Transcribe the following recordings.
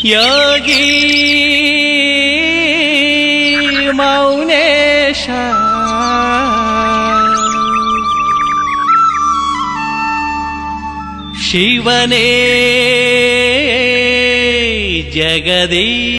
ಯೋಗಿ ಮೌನೇಶ ಶಿವನೇ ಜಗದೀ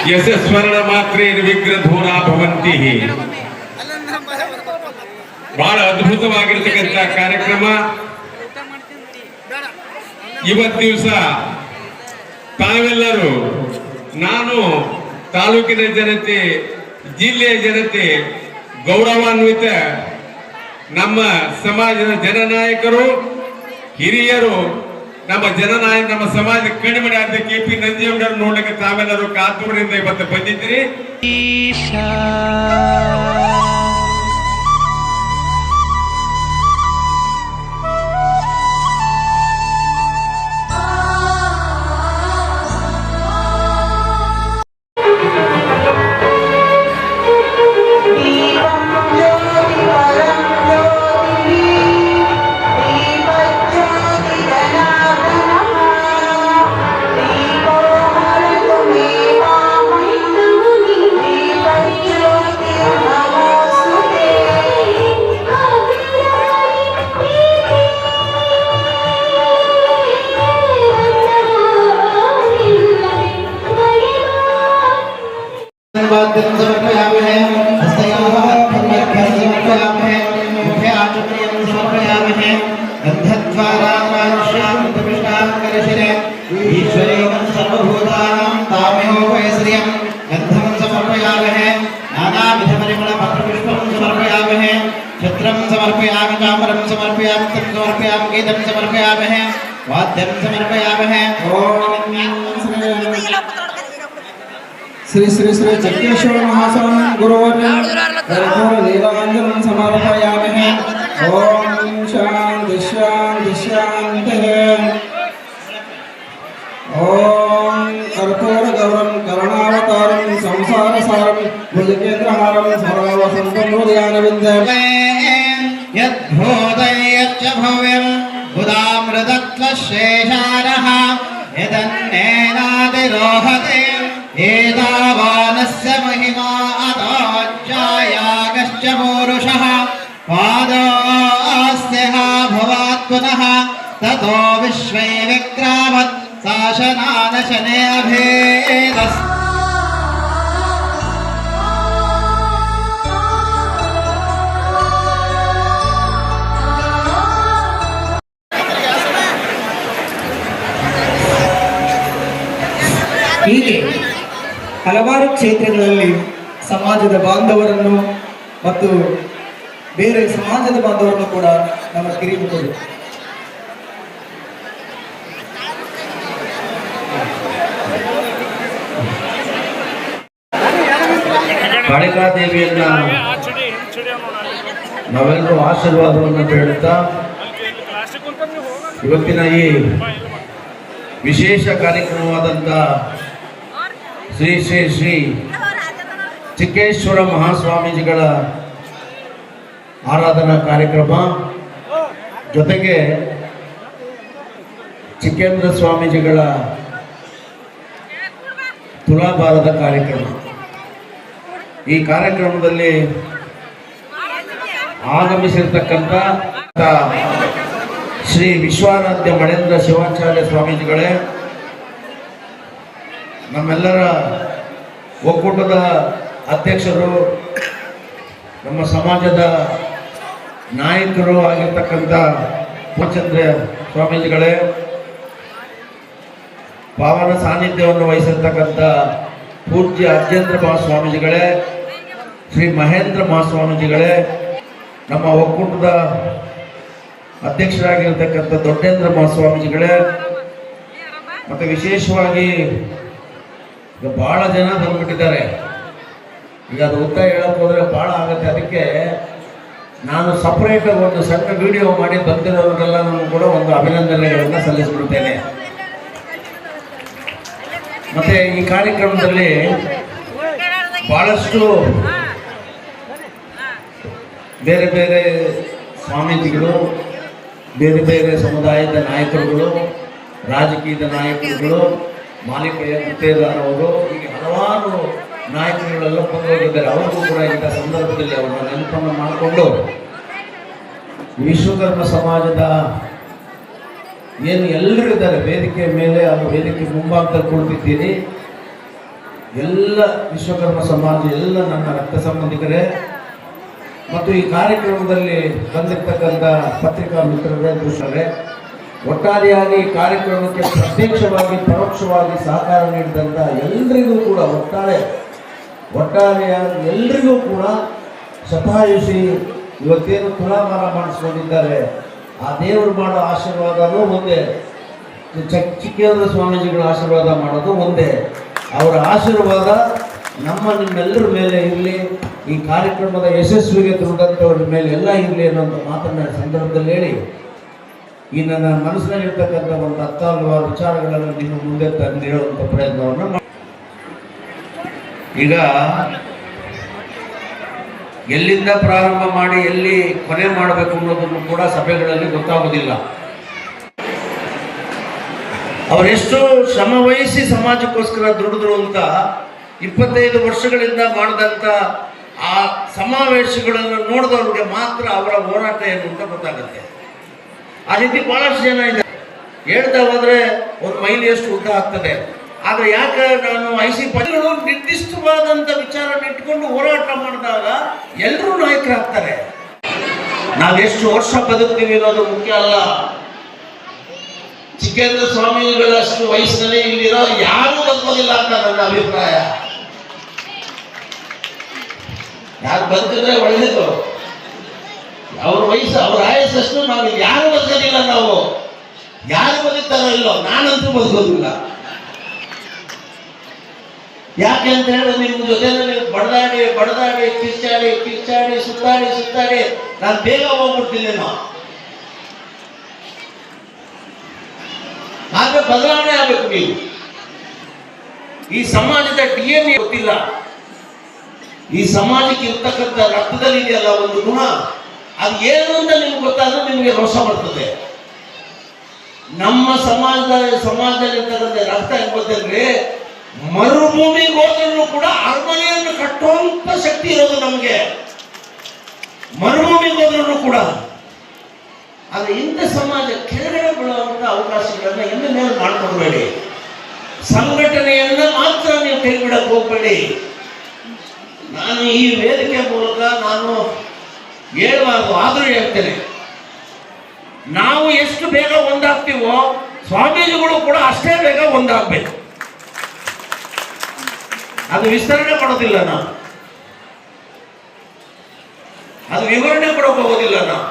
यस्य स्वर्ण मात्रे ವಿಗ್ರಧೂರಾ ಭವಂತಿ. ಬಹಳ ಅದ್ಭುತವಾಗಿರತಕ್ಕಂತ ಕಾರ್ಯಕ್ರಮ. ಇವತ್ತು ದಿವಸ ತಾವೆಲ್ಲರೂ, ನಾನು, ತಾಲೂಕಿನ ಜನತೆ, ಜಿಲ್ಲೆಯ ಜನತೆ, ಗೌರವಾನ್ವಿತ ನಮ್ಮ ಸಮಾಜದ ಜನನಾಯಕರು, ಹಿರಿಯರು, ನಮ್ಮ ಸಮಾಜ ಕಣ್ಮಣಿ ಆದ KP ನಂಜೇಗೌಡರು ನೋಡ್ಲಿಕ್ಕೆ ತಾವೆಲ್ಲರೂ ಕಾತುರದಿಂದ ಇವತ್ತು ಬಂದಿದ್ದೀರಿ. छत्रं समर्पयामि, चामरं समर्पयामि, तं समर्पयामि, गीतं समर्पयामि, वाद्यं समर्पयामि. श्री श्री श्री चक्रेश्वर महास्वामी गुरुवर्यं कर्पूर नीलाञ्जनं समर्पयामि. ओम शांति शांति शांति. ओम कर्पूर गौरं करुणावतारं संसारसारं भुजगेन्द्रहारं सर्ववसन्तं हृदयानविन्दं यद्भूतयच्च भव्यं बुधामृतत्वशेषारः यदन्नेनादिरोहते एतावानस्य यस्य महिमा अतोज्जायागश्च पूरुषः पादोऽस्य भवात् पुनः ततो विश्वे विक्रामत् शासनानशने अभेदस् ಹೀಗೆ ಹಲವಾರು ಕ್ಷೇತ್ರಗಳಲ್ಲಿ ಸಮಾಜದ ಬಾಂಧವರನ್ನು ಮತ್ತು ಬೇರೆ ಸಮಾಜದ ಬಾಂಧವರನ್ನು ಕೂಡ ನಮ್ಮ ಕಿರಿಮುಖರು ಕಾಳಿಕಾದೇವಿಯನ್ನ ನಾವೆಲ್ಲರೂ ಆಶೀರ್ವಾದವನ್ನು ಬೇಡುತ್ತಾ ಇವತ್ತಿನ ಈ ವಿಶೇಷ ಕಾರ್ಯಕ್ರಮವಾದಂಥ ಶ್ರೀ ಶ್ರೀ ಶ್ರೀ ಚಿಕ್ಕೇಶ್ವರ ಮಹಾಸ್ವಾಮೀಜಿಗಳ ಆರಾಧನಾ ಕಾರ್ಯಕ್ರಮ ಜೊತೆಗೆ ಚಿಕ್ಕೇಂದ್ರ ಸ್ವಾಮೀಜಿಗಳ ತುಲಾಭಾರದ ಕಾರ್ಯಕ್ರಮ. ಈ ಕಾರ್ಯಕ್ರಮದಲ್ಲಿ ಆಗಮಿಸಿರ್ತಕ್ಕಂಥ ಶ್ರೀ ವಿಶ್ವಾರಾಧ್ಯ ಮಣೇಂದ್ರ ಶಿವಾಚಾರ್ಯ ಸ್ವಾಮೀಜಿಗಳೇ, ನಮ್ಮೆಲ್ಲರ ಒಕ್ಕೂಟದ ಅಧ್ಯಕ್ಷರು, ನಮ್ಮ ಸಮಾಜದ ನಾಯಕರು ಆಗಿರ್ತಕ್ಕಂಥ ಪೂರ್ಣಚಂದ್ರ ಸ್ವಾಮೀಜಿಗಳೇ, ಪಾವನ ಸಾನ್ನಿಧ್ಯವನ್ನು ವಹಿಸಿರ್ತಕ್ಕಂಥ ಪೂಜ್ಯ ಅರ್ಜೇಂದ್ರ ಮಹಾಸ್ವಾಮೀಜಿಗಳೇ, ಶ್ರೀ ಮಹೇಂದ್ರ ಮಹಾಸ್ವಾಮೀಜಿಗಳೇ, ನಮ್ಮ ಒಕ್ಕೂಟದ ಅಧ್ಯಕ್ಷರಾಗಿರ್ತಕ್ಕಂಥ ದೊಡ್ಡೇಂದ್ರ ಮಹಾಸ್ವಾಮೀಜಿಗಳೇ, ಮತ್ತು ವಿಶೇಷವಾಗಿ ಬಹಳ ಜನ ಬಂದ್ಬಿಟ್ಟಿದ್ದಾರೆ. ಈಗ ಅದು ಉದ್ದ ಹೇಳಕ್ಕೆ ಹೋದರೆ ಭಾಳ ಆಗುತ್ತೆ. ಅದಕ್ಕೆ ನಾನು ಸಪ್ರೇಟಾಗಿ ಒಂದು ಸಣ್ಣ ವಿಡಿಯೋ ಮಾಡಿ ಬಂದಿರೋರಿಗೆಲ್ಲ ನಾನು ಕೂಡ ಒಂದು ಅಭಿನಂದನೆಗಳನ್ನು ಸಲ್ಲಿಸ್ಬಿಡ್ತೇನೆ. ಮತ್ತು ಈ ಕಾರ್ಯಕ್ರಮದಲ್ಲಿ ಭಾಳಷ್ಟು ಬೇರೆ ಬೇರೆ ಸ್ವಾಮೀಜಿಗಳು, ಬೇರೆ ಬೇರೆ ಸಮುದಾಯದ ನಾಯಕರುಗಳು, ರಾಜಕೀಯದ ನಾಯಕರುಗಳು, ಮಾಲಿಕೆಯ ಗುತ್ತೇದಾರವರು, ಹೀಗೆ ಹಲವಾರು ನಾಯಕರುಗಳೆಲ್ಲ ಬಂದೋಗಿದ್ದಾರೆ. ಅವ್ರಿಗೂ ಕೂಡ ಇಂಥ ಸಂದರ್ಭದಲ್ಲಿ ಅವರ ನೆನಪನ್ನು ಮಾಡಿಕೊಂಡು ವಿಶ್ವಕರ್ಮ ಸಮಾಜದ ಏನು ಎಲ್ಲರೂ ಇದ್ದಾರೆ ವೇದಿಕೆ ಮೇಲೆ, ಅದು ವೇದಿಕೆ ಮುಂಭಾಗದಲ್ಲಿ ಕುಳಿತಿದ್ದೀರಿ, ಎಲ್ಲ ವಿಶ್ವಕರ್ಮ ಸಮಾಜ, ಎಲ್ಲ ನನ್ನ ರಕ್ತ ಸಂಬಂಧಿಕರೇ ಮತ್ತು ಈ ಕಾರ್ಯಕ್ರಮದಲ್ಲಿ ಬಂದಿರತಕ್ಕಂಥ ಪತ್ರಿಕಾ ಮಿತ್ರರೇ, ದೃಶ್ಯರೇ, ಒಟ್ಟಾರೆಯಾಗಿ ಈ ಕಾರ್ಯಕ್ರಮಕ್ಕೆ ಪ್ರತ್ಯಕ್ಷವಾಗಿ ಪರೋಕ್ಷವಾಗಿ ಸಹಕಾರ ನೀಡಿದಂಥ ಎಲ್ಲರಿಗೂ ಕೂಡ ಒಟ್ಟಾರೆಯಾಗಿ ಎಲ್ಲರಿಗೂ ಕೂಡ ಶತಾಯುಷಿ ಇವತ್ತೇನು ತುಲಾಭಾರ ಮಾಡಿಸ್ಕೊಂಡಿದ್ದಾರೆ, ಆ ದೇವರು ಮಾಡೋ ಆಶೀರ್ವಾದನೂ ಒಂದೇ, ಚಿಕ್ಕೇಂದ್ರ ಸ್ವಾಮೀಜಿಗಳ ಆಶೀರ್ವಾದ ಮಾಡೋದು ಒಂದೇ. ಅವರ ಆಶೀರ್ವಾದ ನಿಮ್ಮೆಲ್ಲರ ಮೇಲೆ ಇರಲಿ, ಈ ಕಾರ್ಯಕ್ರಮದ ಯಶಸ್ವಿಗೆ ದುಡಿದಂಥವ್ರ ಮೇಲೆ ಎಲ್ಲ ಇರಲಿ ಅನ್ನೋಂಥ ಮಾತನ್ನ ಸಂದರ್ಭದಲ್ಲಿ ಹೇಳಿ, ಈ ನನ್ನ ಮನಸ್ಸಿನಲ್ಲಿರ್ತಕ್ಕಂಥ ಒಂದು ಹತ್ತಾರು ವಿಚಾರಗಳನ್ನು ನಿಮ್ಮ ಮುಂದೆ ತಂದಿರುವಂಥ ಪ್ರಯತ್ನವನ್ನು ಮಾಡಿ. ಈಗ ಎಲ್ಲಿಂದ ಪ್ರಾರಂಭ ಮಾಡಿ ಎಲ್ಲಿ ಕೊನೆ ಮಾಡಬೇಕು ಅನ್ನೋದನ್ನು ಕೂಡ ಸಭೆಗಳಲ್ಲಿ ಗೊತ್ತಾಗೋದಿಲ್ಲ. ಅವರೆಷ್ಟು ಶ್ರಮ ವಹಿಸಿ ಸಮಾಜಕ್ಕೋಸ್ಕರ ದುಡಿದ್ರು ಅಂತ 25 ವರ್ಷಗಳಿಂದ ಮಾಡಿದಂಥ ಆ ಸಮಾವೇಶಗಳನ್ನು ನೋಡಿದವ್ರಿಗೆ ಮಾತ್ರ ಅವರ ಹೋರಾಟ ಏನು ಅಂತ ಗೊತ್ತಾಗುತ್ತೆ. ಆ ರೀತಿ ಬಹಳಷ್ಟು ಜನ ಇದ್ದಾರೆ. ಹೇಳ್ತಾ ಹೋದ್ರೆ ಒಂದು ಮೈಲಿಯಷ್ಟು ಉದ್ದ ಆಗ್ತದೆ. ಆದರೆ ಯಾಕೆ ನಾನು ಪಕ್ಷಗಳು ನಿರ್ದಿಷ್ಟವಾದಂಥ ವಿಚಾರ ಇಟ್ಕೊಂಡು ಹೋರಾಟ ಮಾಡಿದಾಗ ಎಲ್ಲರೂ ನಾಯಕರಾಗ್ತಾರೆ. ನಾವೆಷ್ಟು ವರ್ಷ ಬದುಕ್ತೀವಿ ಅನ್ನೋದು ಮುಖ್ಯ ಅಲ್ಲ. ಚಿಕ್ಕೇಂದ್ರ ಸ್ವಾಮಿಗಳಷ್ಟು ವಯಸ್ಸಿನಲ್ಲಿ ಇಲ್ಲಿರೋ ಯಾರೂ ಬದುಕೋದಿಲ್ಲ ಅಂತ ನನ್ನ ಅಭಿಪ್ರಾಯ. ಯಾರು ಬದುಕಿದ್ರೆ ಒಳ್ಳೇದು. ಅವ್ರ ವಯಸ್ಸು, ಅವ್ರ ಆಯಸ್ಸಷ್ಟು ನಾವು ಯಾರು ಬದುಕೋದಿಲ್ಲ. ನಾವು ಯಾರು ಬದುಕ್ತಾರೋ ಇಲ್ಲೋ, ನಾನಂತೂ ಬದುಕೋದಿಲ್ಲ. ಯಾಕೆ ಅಂತ ಹೇಳಿದ್ರೆ ನಿಮ್ಮ ಜೊತೆಯಲ್ಲಿ ಬಡದಾಡಿ ಕಿರ್ಚಾಡಿ ಸುತ್ತಾಡಿ ನಾನು ಬೇಗ ಹೋಗ್ಬಿಡ್ತೀನಿ. ಆದ್ರೆ ಬದಲಾವಣೆ ಆಗಬೇಕು. ನೀವು ಈ ಸಮಾಜದ DNA ಗೊತ್ತಿಲ್ಲ. ಈ ಸಮಾಜಕ್ಕೆ ಇರ್ತಕ್ಕಂಥ ರಕ್ತದಲ್ಲಿ ಇದೆಯಲ್ಲ ಒಂದು ಗುಣ, ಅದು ಏನು ಅಂತ ನಿಮ್ಗೆ ಗೊತ್ತಾದ್ರೆ ನಿಮಗೆ ರೋಷ ಬರ್ತದೆ. ನಮ್ಮ ಸಮಾಜದಲ್ಲಿ ಇರ್ತಕ್ಕಂಥ ರಕ್ತ ಹೆಂಗ್ ಗೊತ್ತಂದ್ರೆ ಮರುಭೂಮಿಗೆ ಹೋದ್ರೂ ಕೂಡ ಅರಮನೆಯನ್ನು ಕಟ್ಟುವಂತ ಶಕ್ತಿ ಇರೋದು ನಮಗೆ. ಮರುಭೂಮಿಗೆ ಹೋದ್ರೂ ಕೂಡ. ಆದ್ರೆ ಇಂಥ ಸಮಾಜ ಕೆಳಗಡೆ ಬೀಳುವಂತ ಅವಕಾಶಗಳನ್ನ ಇನ್ನು ಮೇಲೆ ಮಾಡ್ಕೊಡ್ಬೇಡಿ. ಸಂಘಟನೆಯನ್ನ ಮಾತ್ರ ನೀವು ಕೈ ಬಿಡಕ್ಕೆ ಹೋಗ್ಬೇಡಿ. ನಾನು ಈ ವೇದಿಕೆ ಮೂಲಕ ನಾನು ಹೇಳಬಾರ್ದು, ಆದರೂ ಹೇಳ್ತೇನೆ. ನಾವು ಎಷ್ಟು ಬೇಗ ಒಂದಾಗ್ತೀವೋ ಸ್ವಾಮೀಜಿಗಳು ಕೂಡ ಅಷ್ಟೇ ಬೇಗ ಒಂದಾಗಬೇಕು. ಅದು ವಿಸ್ತರಣೆ ಮಾಡೋದಿಲ್ಲ ನಾವು, ಅದು ವಿವರಣೆ ಕೊಡೋಕೆ ಹೋಗೋದಿಲ್ಲ ನಾವು.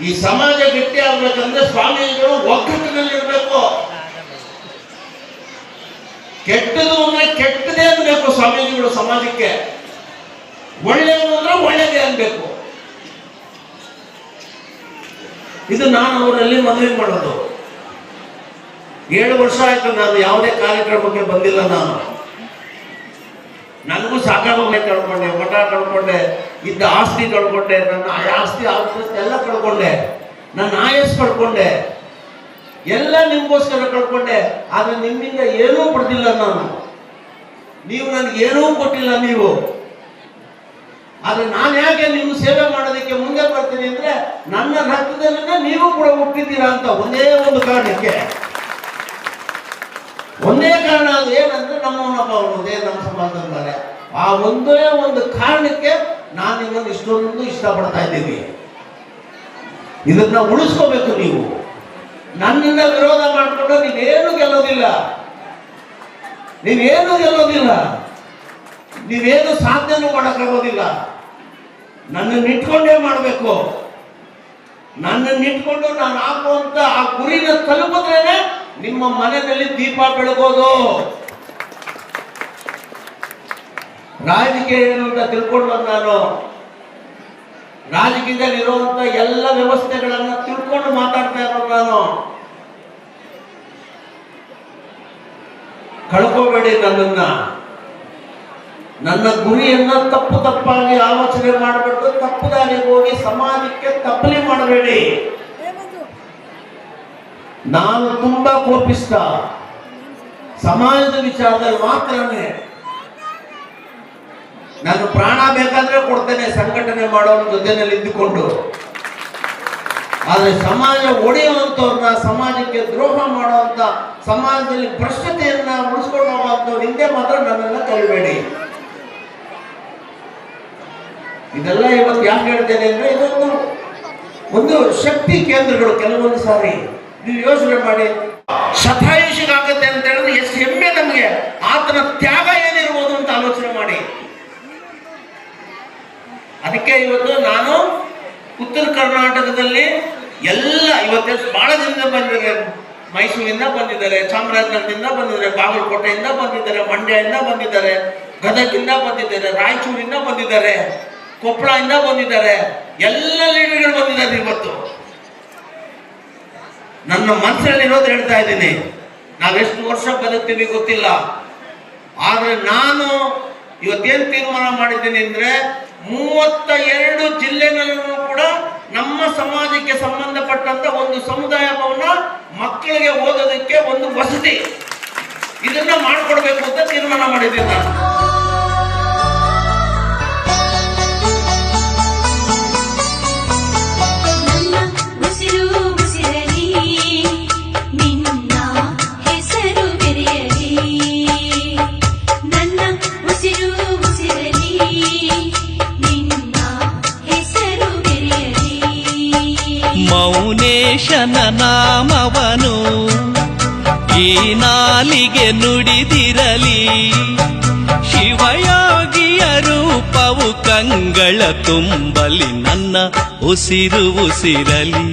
ಈ ಸಮಾಜ ಗಟ್ಟಿ ಆಗ್ಬೇಕಂದ್ರೆ ಸ್ವಾಮೀಜಿಗಳು ಒಗ್ಗಟ್ಟಿನಲ್ಲಿರ್ಬೇಕು. ಕೆಟ್ಟದು ಅಂದ್ರೆ ಕೆಟ್ಟದೇ ಅನ್ಬೇಕು ಸ್ವಾಮೀಜಿಗಳು ಸಮಾಜಕ್ಕೆ, ಒಳ್ಳೆಯದು ಅಂದ್ರೆ ಒಳ್ಳೆಯದೇ ಅನ್ಬೇಕು. ಇದು ನಾನು ಅವರಲ್ಲಿ ಮನವಿ ಮಾಡೋದು. 7 ವರ್ಷ ಆಯ್ತು ನಾನು ಯಾವುದೇ ಕಾರ್ಯಕ್ರಮಕ್ಕೆ ಬಂದಿಲ್ಲ. ನನಗೂ ಸಾಕಾಗೋಗಿ ಕಳ್ಕೊಂಡೆ, ಮಠ ಕಳ್ಕೊಂಡೆ, ಇದ್ದ ಆಸ್ತಿ ಕಳ್ಕೊಂಡೆ, ನನ್ನ ಆಸ್ತಿ ಎಲ್ಲ ಕಳ್ಕೊಂಡೆ, ನನ್ನ ಆಯಸ್ ಕಳ್ಕೊಂಡೆ, ಎಲ್ಲ ನಿಮ್ಗೋಸ್ಕರ ಕಳ್ಕೊಂಡೆ. ಆದ್ರೆ ನಿಮ್ಮಿಂದ ಏನೂ ಪಡೆದಿಲ್ಲ ನಾನು. ನೀವು ನನಗೆ ಏನೂ ಕೊಟ್ಟಿಲ್ಲ ನೀವು. ಆದ್ರೆ ನಾನು ಯಾಕೆ ನೀವು ಸೇವೆ ಮಾಡೋದಕ್ಕೆ ಮುಂದೆ ಬರ್ತೀನಿ ಅಂದ್ರೆ ನನ್ನ ರಕ್ತದಲ್ಲಿನ ನೀವು ಕೂಡ ಹುಟ್ಟಿದ್ದೀರಾ ಅಂತ ಒಂದೇ ಒಂದು ಕಾರಣಕ್ಕೆ. ಒಂದೇ ಕಾರಣ ಅದು ಏನಂದ್ರೆ ನಮ್ಮವನಪ್ಪ ಅವನದೇ ನಮ್ಮ ಸಮಾಜದಲ್ಲಿದ್ದಾರೆ. ಆ ಒಂದೇ ಒಂದು ಕಾರಣಕ್ಕೆ ನಾನು ನಿಮ್ಮನ್ನು ಇಷ್ಟೊಂದು ಇಷ್ಟಪಡ್ತಾ ಇದ್ದೀನಿ. ಇದನ್ನ ಉಳಿಸ್ಕೋಬೇಕು ನೀವು. ನನ್ನಿಂದ ವಿರೋಧ ಮಾಡಿಕೊಂಡು ನೀವೇನು ಗೆಲ್ಲೋದಿಲ್ಲ, ನೀವೇನು ಗೆಲ್ಲೋದಿಲ್ಲ, ನೀವೇನು ಸಾಧನೆ ಮಾಡೋಕ್ಕಾಗೋದಿಲ್ಲ. ನನ್ನನ್ನು ಇಟ್ಕೊಂಡೇ ಮಾಡಬೇಕು. ನನ್ನನ್ನು ಇಟ್ಕೊಂಡು ನಾನು ಹಾಕುವಂತ ಆ ಗುರಿನ ತಲುಪಿದ್ರೇನೆ ನಿಮ್ಮ ಮನೆಯಲ್ಲಿ ದೀಪ ಬೆಳಗೋದು. ರಾಜಕೀಯ ಏನು ಅಂತ ತಿಳ್ಕೊಂಡು ನಾನು ರಾಜಕೀಯದಲ್ಲಿ ಇರುವಂತ ಎಲ್ಲ ವ್ಯವಸ್ಥೆಗಳನ್ನ ತಿಳ್ಕೊಂಡು ಮಾತಾಡ್ತಾ ಇರೋದು ನಾನು. ಕಳ್ಕೋಬೇಡಿ ನನ್ನನ್ನ. ನನ್ನ ಗುರಿಯನ್ನ ತಪ್ಪಾಗಿ ಆಲೋಚನೆ ಮಾಡಬಿಟ್ಟು ತಪ್ಪು ದಾರಿಗೆ ಹೋಗಿ ಸಮಾಜಕ್ಕೆ ತಪ್ಪಲಿ ಮಾಡಬೇಡಿ. ನಾನು ತುಂಬಾ ಕೋಪಿಸ್ತ. ಸಮಾಜದ ವಿಚಾರದಲ್ಲಿ ಮಾತ್ರನೇ ನಾನು ಪ್ರಾಣ ಬೇಕಾದ್ರೆ ಕೊಡ್ತೇನೆ ಸಂಘಟನೆ ಮಾಡೋರ ಜೊತೆನಲ್ಲಿ ಇದ್ದುಕೊಂಡು. ಆದ್ರೆ ಸಮಾಜ ಒಡೆಯುವಂತವ್ರನ್ನ, ಸಮಾಜಕ್ಕೆ ದ್ರೋಹ ಮಾಡುವಂತ, ಸಮಾಜದಲ್ಲಿ ಭ್ರಷ್ಟತೆಯನ್ನ ಉಳಿಸ್ಕೊಂಡು ಹೋಗುವಂತವ್ರು ಹಿಂದೆ ಮಾತ್ರ ನನ್ನನ್ನ ಕಲಿಬೇಡಿ. ಇದೆಲ್ಲ ಇವತ್ತು ಯಾಕೆ ಹೇಳ್ತೇನೆ ಅಂದ್ರೆ ಇದೊಂದು ಒಂದು ಶಕ್ತಿ ಕೇಂದ್ರಗಳು. ಕೆಲವೊಂದು ಸಾರಿ ನೀವು ಯೋಚನೆ ಮಾಡಿ, ಶತಾಯುಷಿಗಾಗತ್ತೆ ಅಂತ ಹೇಳಿದ್ರೆ ಎಷ್ಟು ಹೆಮ್ಮೆ ನಮಗೆ. ಆತನ ತ್ಯಾಗ ಏನಿರ್ಬೋದು ಅಂತ ಆಲೋಚನೆ ಮಾಡಿ. ಅದಕ್ಕೆ ಇವತ್ತು ನಾನು ಉತ್ತರ ಕರ್ನಾಟಕದಲ್ಲಿ ಎಲ್ಲ ಇವತ್ತು ಬಹಳ ದಿನದಿಂದ ಬಂದಿದ್ದಾರೆ. ಮೈಸೂರಿಂದ ಬಂದಿದ್ದಾರೆ, ಚಾಮರಾಜನಗರದಿಂದ ಬಂದಿದ್ದಾರೆ, ಬಾಗಲಕೋಟೆಯಿಂದ ಬಂದಿದ್ದಾರೆ, ಮಂಡ್ಯದಿಂದ ಬಂದಿದ್ದಾರೆ, ಗದಗಿಂದ ಬಂದಿದ್ದಾರೆ, ರಾಯಚೂರಿಂದ ಬಂದಿದ್ದಾರೆ, ಕೊಪ್ಪಳದಿಂದ ಬಂದಿದ್ದಾರೆ. ಎಲ್ಲ ಲೀಡರ್ಗಳು ಬಂದಿದ್ದಾರೆ. ಇವತ್ತು ನನ್ನ ಮನಸ್ಸಲ್ಲಿರೋದು ಹೇಳ್ತಾ ಇದ್ದೀನಿ. ನಾವೆಷ್ಟು ವರ್ಷ ಬದುಕ್ತೀವಿ ಗೊತ್ತಿಲ್ಲ. ಆದ್ರೆ ನಾನು ಇವತ್ತೇನು ತೀರ್ಮಾನ ಮಾಡಿದ್ದೀನಿ ಅಂದ್ರೆ 32 ಜಿಲ್ಲೆಗಳಲ್ಲೂ ಕೂಡ ನಮ್ಮ ಸಮಾಜಕ್ಕೆ ಸಂಬಂಧಪಟ್ಟಂತ ಒಂದು ಸಮುದಾಯ ಭವನ, ಮಕ್ಕಳಿಗೆ ಓದೋದಕ್ಕೆ ಒಂದು ವಸತಿ, ಇದನ್ನ ಮಾಡಿಕೊಡ್ಬೇಕು ಅಂತ ತೀರ್ಮಾನ ಮಾಡಿದ್ದೀನಿ ನಾನು. ಮೌನೇಶನ ನಾಮವನು ಈ ನಾಲಿಗೆ ನುಡಿದಿರಲಿ, ಶಿವಯೋಗಿಯ ರೂಪವು ಕಂಗಳ ತುಂಬಲಿ, ನನ್ನ ಉಸಿರು ಉಸಿರಲಿ.